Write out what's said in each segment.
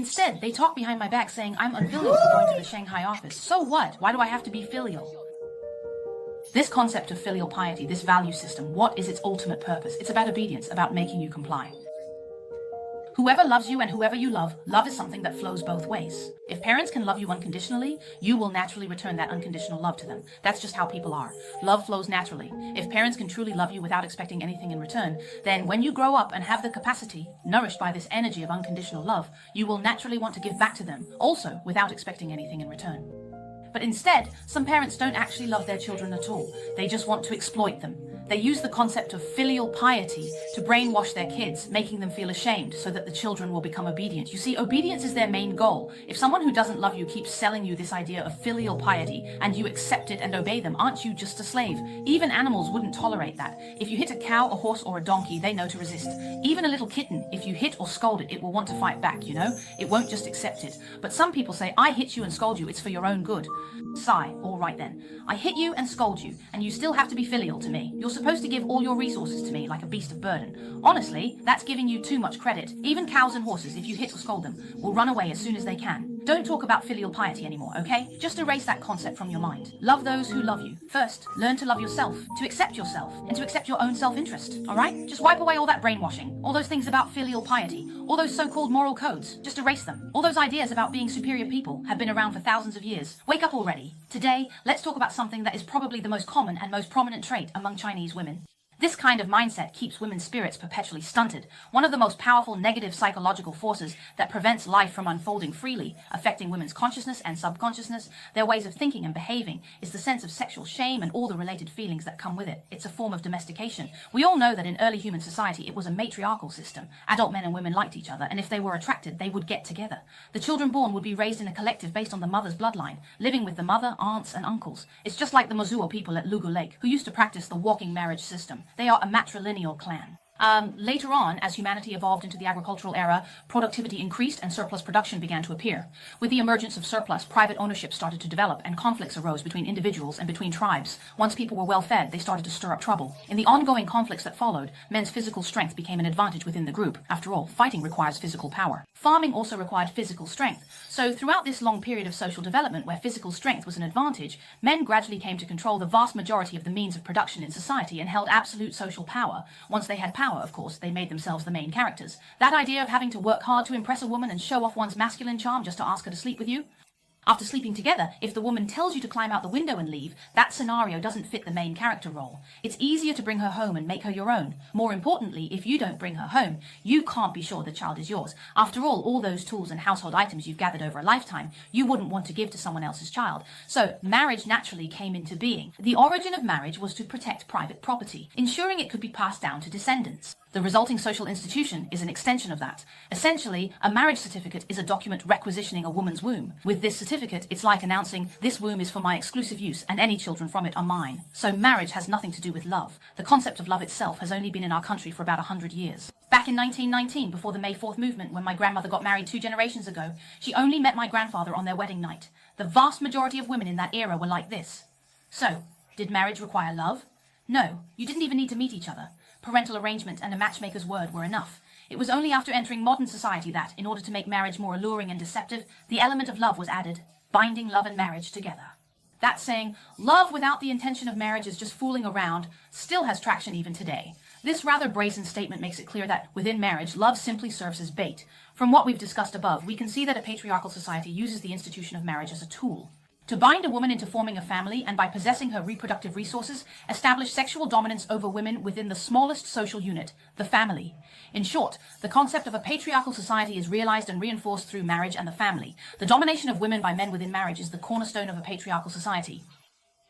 Instead, they talk behind my back saying I'm unfilial for going to the Shanghai office. So what? Why do I have to be filial? This concept of filial piety, this value system, what is its ultimate purpose? It's about obedience, about making you comply. Whoever loves you and whoever you love, love is something that flows both ways. If parents can love you unconditionally, you will naturally return that unconditional love to them. That's just how people are. Love flows naturally. If parents can truly love you without expecting anything in return, then when you grow up and have the capacity, nourished by this energy of unconditional love, you will naturally want to give back to them, also without expecting anything in return. But instead, some parents don't actually love their children at all. They just want to exploit them. They use the concept of filial piety to brainwash their kids, making them feel ashamed so that the children will become obedient. You see, obedience is their main goal. If someone who doesn't love you keeps selling you this idea of filial piety and you accept it and obey them, aren't you just a slave? Even animals wouldn't tolerate that. If you hit a cow, a horse, or a donkey, they know to resist. Even a little kitten, if you hit or scold it, it will want to fight back, you know? It won't just accept it. But some people say, I hit you and scold you, it's for your own good. Sigh, all right then. I hit you and scold you, and you still have to be filial to me. You're supposed to give all your resources to me like a beast of burden. Honestly, that's giving you too much credit. Even cows and horses, if you hit or scold them, will run away as soon as they can. Don't talk about filial piety anymore, okay? Just erase that concept from your mind. Love those who love you. First, learn to love yourself, to accept yourself, and to accept your own self-interest, alright? Just wipe away all that brainwashing, all those things about filial piety, all those so-called moral codes. Just erase them. All those ideas about being superior people have been around for thousands of years. Wake up already. Today, let's talk about something that is probably the most common and most prominent trait among Chinese women. This kind of mindset keeps women's spirits perpetually stunted, one of the most powerful negative psychological forces that prevents life from unfolding freely, affecting women's consciousness and subconsciousness. Their ways of thinking and behaving is the sense of sexual shame and all the related feelings that come with it. It's a form of domestication. We all know that in early human society it was a matriarchal system. Adult men and women liked each other, and if they were attracted, they would get together. The children born would be raised in a collective based on the mother's bloodline, living with the mother, aunts, and uncles. It's just like the Mozuo people at Lugu Lake, who used to practice the walking marriage system. They are a matrilineal clan. Later on, as humanity evolved into the agricultural era, productivity increased and surplus production began to appear. With the emergence of surplus, private ownership started to develop and conflicts arose between individuals and between tribes. Once people were well fed, they started to stir up trouble. In the ongoing conflicts that followed, men's physical strength became an advantage within the group. After all, fighting requires physical power. Farming also required physical strength. So throughout this long period of social development where physical strength was an advantage, men gradually came to control the vast majority of the means of production in society and held absolute social power. Once they had power, of course, they made themselves the main characters. That idea of having to work hard to impress a woman and show off one's masculine charm just to ask her to sleep with you? After sleeping together, if the woman tells you to climb out the window and leave, that scenario doesn't fit the main character role. It's easier to bring her home and make her your own. More importantly, if you don't bring her home, you can't be sure the child is yours. After all those tools and household items you've gathered over a lifetime, you wouldn't want to give to someone else's child. So, marriage naturally came into being. The origin of marriage was to protect private property, ensuring it could be passed down to descendants. The resulting social institution is an extension of that. Essentially, a marriage certificate is a document requisitioning a woman's womb. With this certificate, it's like announcing, this womb is for my exclusive use and any children from it are mine. So marriage has nothing to do with love. The concept of love itself has only been in our country for about 100 years. Back in 1919, before the May 4th movement, when my grandmother got married 2 generations ago, she only met my grandfather on their wedding night. The vast majority of women in that era were like this. So, did marriage require love? No, you didn't even need to meet each other. Parental arrangement and a matchmaker's word were enough. It was only after entering modern society that, in order to make marriage more alluring and deceptive, the element of love was added, binding love and marriage together. That saying, love without the intention of marriage is just fooling around, still has traction even today. This rather brazen statement makes it clear that, within marriage, love simply serves as bait. From what we've discussed above, we can see that a patriarchal society uses the institution of marriage as a tool to bind a woman into forming a family and by possessing her reproductive resources, establish sexual dominance over women within the smallest social unit, the family. In short, the concept of a patriarchal society is realized and reinforced through marriage and the family. The domination of women by men within marriage is the cornerstone of a patriarchal society.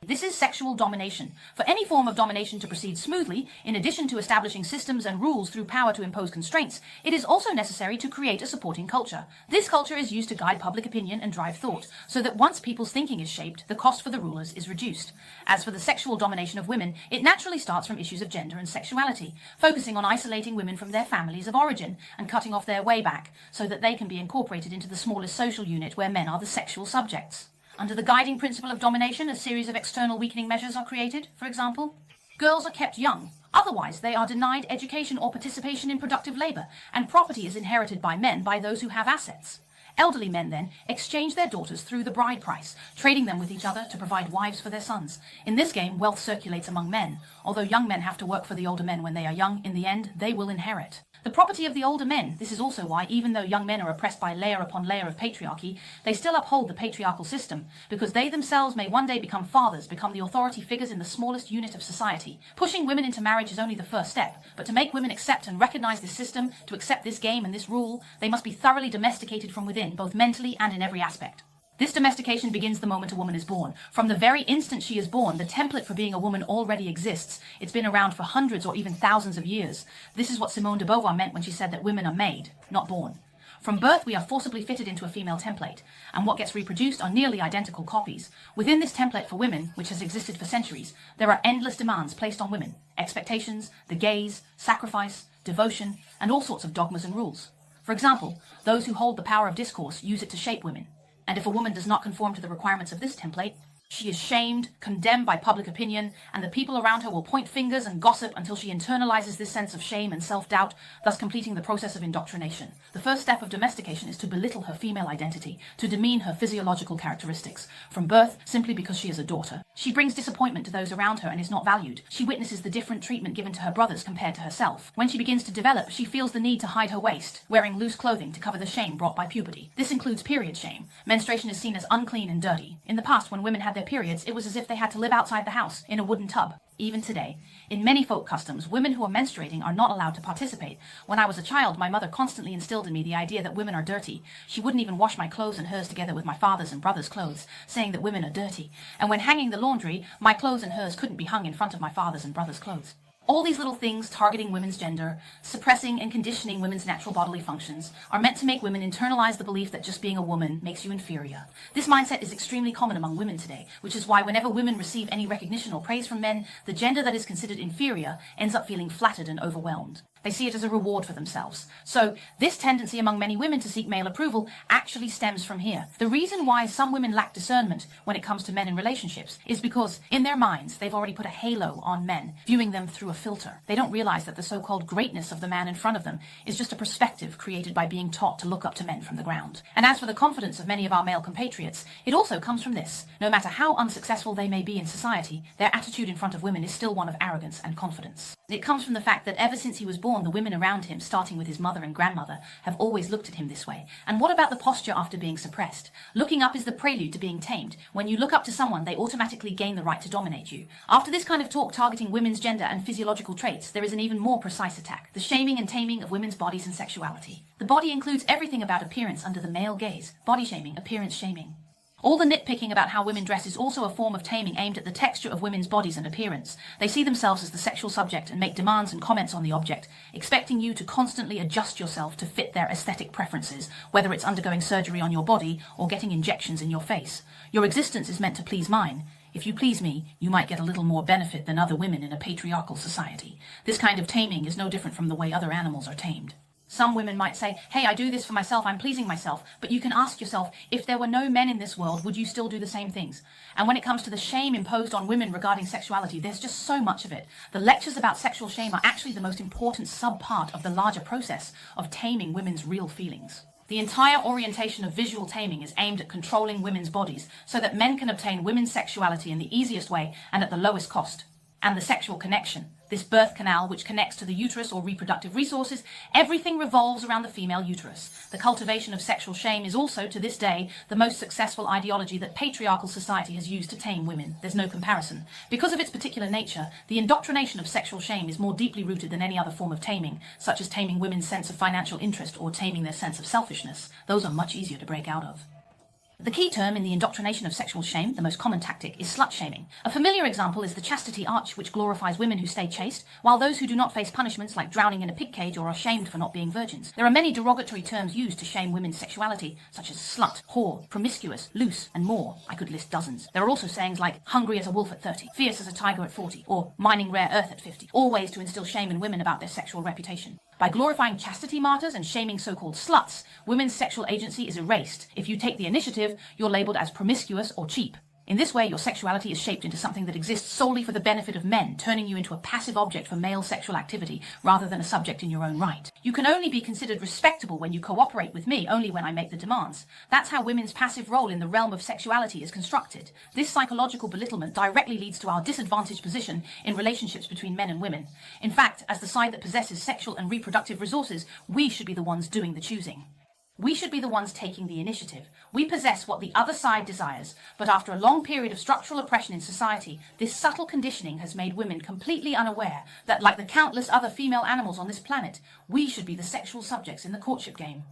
This is sexual domination. For any form of domination to proceed smoothly, in addition to establishing systems and rules through power to impose constraints, it is also necessary to create a supporting culture. This culture is used to guide public opinion and drive thought, so that once people's thinking is shaped, the cost for the rulers is reduced. As for the sexual domination of women, it naturally starts from issues of gender and sexuality, focusing on isolating women from their families of origin and cutting off their way back, so that they can be incorporated into the smallest social unit where men are the sexual subjects. Under the guiding principle of domination, a series of external weakening measures are created. For example, girls are kept young. Otherwise, they are denied education or participation in productive labor, and property is inherited by men by those who have assets. Elderly men then exchange their daughters through the bride price, trading them with each other to provide wives for their sons. In this game, wealth circulates among men. Although young men have to work for the older men when they are young, in the end, they will inherit. The property of the older men. This is also why, even though young men are oppressed by layer upon layer of patriarchy, they still uphold the patriarchal system, because they themselves may one day become fathers, become the authority figures in the smallest unit of society. Pushing women into marriage is only the first step, but to make women accept and recognize this system, to accept this game and this rule, they must be thoroughly domesticated from within, both mentally and in every aspect. This domestication begins the moment a woman is born. From the very instant she is born, the template for being a woman already exists. It's been around for hundreds or even thousands of years. This is what Simone de Beauvoir meant when she said that women are made, not born. From birth, we are forcibly fitted into a female template, and what gets reproduced are nearly identical copies. Within this template for women, which has existed for centuries, there are endless demands placed on women, expectations, the gaze, sacrifice, devotion, and all sorts of dogmas and rules. For example, those who hold the power of discourse use it to shape women. And if a woman does not conform to the requirements of this template, she is shamed, condemned by public opinion, and the people around her will point fingers and gossip until she internalizes this sense of shame and self-doubt, thus completing the process of indoctrination. The first step of domestication is to belittle her female identity, to demean her physiological characteristics. From birth, simply because she is a daughter. She brings disappointment to those around her and is not valued. She witnesses the different treatment given to her brothers compared to herself. When she begins to develop, she feels the need to hide her waist, wearing loose clothing to cover the shame brought by puberty. This includes period shame. Menstruation is seen as unclean and dirty. In the past, when women had their periods, it was as if they had to live outside the house in a wooden tub. Even today, in many folk customs, women who are menstruating are not allowed to participate. When I was a child, my mother constantly instilled in me the idea that women are dirty. She wouldn't even wash my clothes and hers together with my father's and brother's clothes, saying that women are dirty. And when hanging the laundry, my clothes and hers couldn't be hung in front of my father's and brother's clothes. All these little things targeting women's gender, suppressing and conditioning women's natural bodily functions, are meant to make women internalize the belief that just being a woman makes you inferior. This mindset is extremely common among women today, which is why whenever women receive any recognition or praise from men, the gender that is considered inferior ends up feeling flattered and overwhelmed. They see it as a reward for themselves. So this tendency among many women to seek male approval actually stems from here. The reason why some women lack discernment when it comes to men in relationships is because in their minds they've already put a halo on men, viewing them through a filter. They don't realize that the so-called greatness of the man in front of them is just a perspective created by being taught to look up to men from the ground. And as for the confidence of many of our male compatriots, it also comes from this. No matter how unsuccessful they may be in society, their attitude in front of women is still one of arrogance and confidence. It comes from the fact that ever since he was born, the women around him, starting with his mother and grandmother, have always looked at him this way. And what about the posture after being suppressed? Looking up is the prelude to being tamed. When you look up to someone, they automatically gain the right to dominate you. After this kind of talk targeting women's gender and physiological traits, there is an even more precise attack, the shaming and taming of women's bodies and sexuality. The body includes everything about appearance under the male gaze. Body shaming, appearance shaming. All the nitpicking about how women dress is also a form of taming aimed at the texture of women's bodies and appearance. They see themselves as the sexual subject and make demands and comments on the object, expecting you to constantly adjust yourself to fit their aesthetic preferences, whether it's undergoing surgery on your body or getting injections in your face. Your existence is meant to please mine. If you please me, you might get a little more benefit than other women in a patriarchal society. This kind of taming is no different from the way other animals are tamed. Some women might say, hey, I do this for myself, I'm pleasing myself. But you can ask yourself, if there were no men in this world, would you still do the same things? And when it comes to the shame imposed on women regarding sexuality, there's just so much of it. The lectures about sexual shame are actually the most important sub-part of the larger process of taming women's real feelings. The entire orientation of visual taming is aimed at controlling women's bodies so that men can obtain women's sexuality in the easiest way and at the lowest cost. And the sexual connection, this birth canal which connects to the uterus or reproductive resources, everything revolves around the female uterus. The cultivation of sexual shame is also, to this day, the most successful ideology that patriarchal society has used to tame women. There's no comparison. Because of its particular nature, the indoctrination of sexual shame is more deeply rooted than any other form of taming, such as taming women's sense of financial interest or taming their sense of selfishness. Those are much easier to break out of. The key term in the indoctrination of sexual shame, the most common tactic, is slut-shaming. A familiar example is the chastity arch, which glorifies women who stay chaste, while those who do not face punishments like drowning in a pig cage or are shamed for not being virgins. There are many derogatory terms used to shame women's sexuality, such as slut, whore, promiscuous, loose, and more. I could list dozens. There are also sayings like hungry as a wolf at 30, fierce as a tiger at 40, or mining rare earth at 50, all ways to instill shame in women about their sexual reputation. By glorifying chastity martyrs and shaming so-called sluts, women's sexual agency is erased. If you take the initiative, you're labeled as promiscuous or cheap. In this way, your sexuality is shaped into something that exists solely for the benefit of men, turning you into a passive object for male sexual activity rather than a subject in your own right. You can only be considered respectable when you cooperate with me, only when I make the demands. That's how women's passive role in the realm of sexuality is constructed. This psychological belittlement directly leads to our disadvantaged position in relationships between men and women. In fact, as the side that possesses sexual and reproductive resources, we should be the ones doing the choosing. We should be the ones taking the initiative. We possess what the other side desires, but after a long period of structural oppression in society, this subtle conditioning has made women completely unaware that, like the countless other female animals on this planet, we should be the sexual subjects in the courtship game.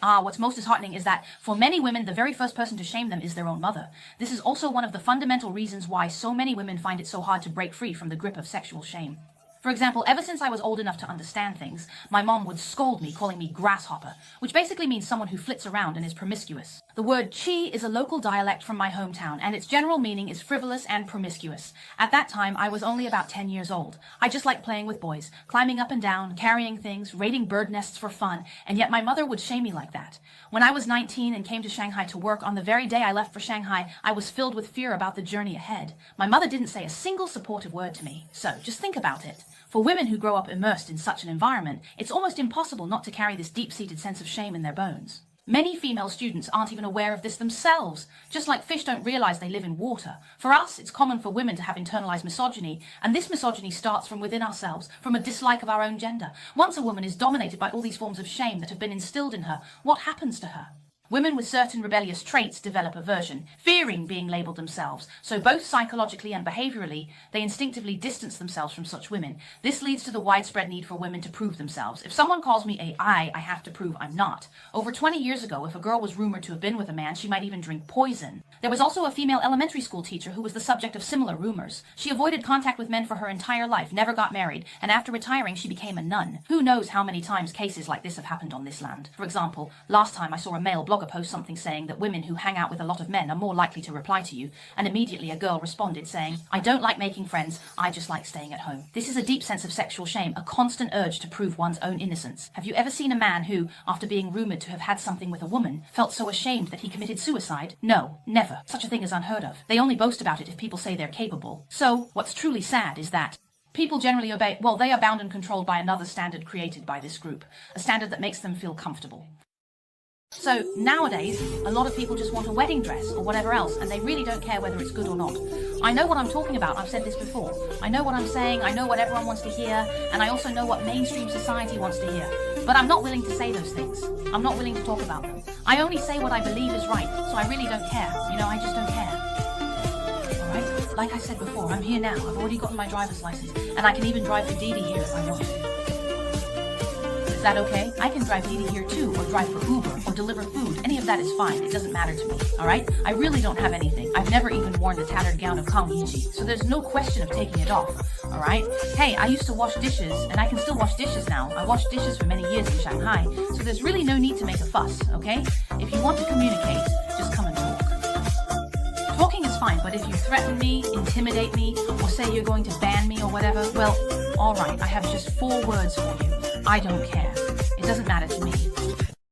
What's most disheartening is that, for many women, the very first person to shame them is their own mother. This is also one of the fundamental reasons why so many women find it so hard to break free from the grip of sexual shame. For example, ever since I was old enough to understand things, my mom would scold me, calling me grasshopper, which basically means someone who flits around and is promiscuous. The word chi is a local dialect from my hometown, and its general meaning is frivolous and promiscuous. At that time, I was only about 10 years old. I just liked playing with boys, climbing up and down, carrying things, raiding bird nests for fun, and yet my mother would shame me like that. When I was 19 and came to Shanghai to work, on the very day I left for Shanghai, I was filled with fear about the journey ahead. My mother didn't say a single supportive word to me, so just think about it. For women who grow up immersed in such an environment, it's almost impossible not to carry this deep-seated sense of shame in their bones. Many female students aren't even aware of this themselves, just like fish don't realize they live in water. For us, it's common for women to have internalized misogyny, and this misogyny starts from within ourselves, from a dislike of our own gender. Once a woman is dominated by all these forms of shame that have been instilled in her, what happens to her? Women with certain rebellious traits develop aversion, fearing being labelled themselves. So both psychologically and behaviourally, they instinctively distance themselves from such women. This leads to the widespread need for women to prove themselves. If someone calls me I have to prove I'm not. Over 20 years ago, if a girl was rumoured to have been with a man, she might even drink poison. There was also a female elementary school teacher who was the subject of similar rumours. She avoided contact with men for her entire life, never got married, and after retiring she became a nun. Who knows how many times cases like this have happened on this land. For example, last time I saw a male blogger post something saying that women who hang out with a lot of men are more likely to reply to you, and immediately a girl responded saying, "I don't like making friends, I just like staying at home." This is a deep sense of sexual shame, a constant urge to prove one's own innocence. Have you ever seen a man who, after being rumoured to have had something with a woman, felt so ashamed that he committed suicide? No, never. Such a thing is unheard of. They only boast about it if people say they're capable. So, what's truly sad is that people generally obey, well, they are bound and controlled by another standard created by this group, a standard that makes them feel comfortable. So nowadays, a lot of people just want a wedding dress or whatever else, and they really don't care whether it's good or not. I know what I'm talking about, I've said this before. I know what I'm saying, I know what everyone wants to hear, and I also know what mainstream society wants to hear. But I'm not willing to say those things. I'm not willing to talk about them. I only say what I believe is right, so I really don't care. I just don't care. Alright? Like I said before, I'm here now. I've already gotten my driver's license, and I can even drive for Didi here if I want to. Is that okay? I can drive Didi here too, or drive for Uber, or deliver food. Any of that is fine. It doesn't matter to me. Alright? I really don't have anything. I've never even worn the tattered gown of Kang Yichi, so there's no question of taking it off. Alright? Hey, I used to wash dishes, and I can still wash dishes now. I washed dishes for many years in Shanghai, so there's really no need to make a fuss, okay? If you want to communicate, just come and talk. Talking is fine, but if you threaten me, intimidate me, or say you're going to ban me or whatever, well, alright, I have just 4 words for you. I don't care. It doesn't matter to me.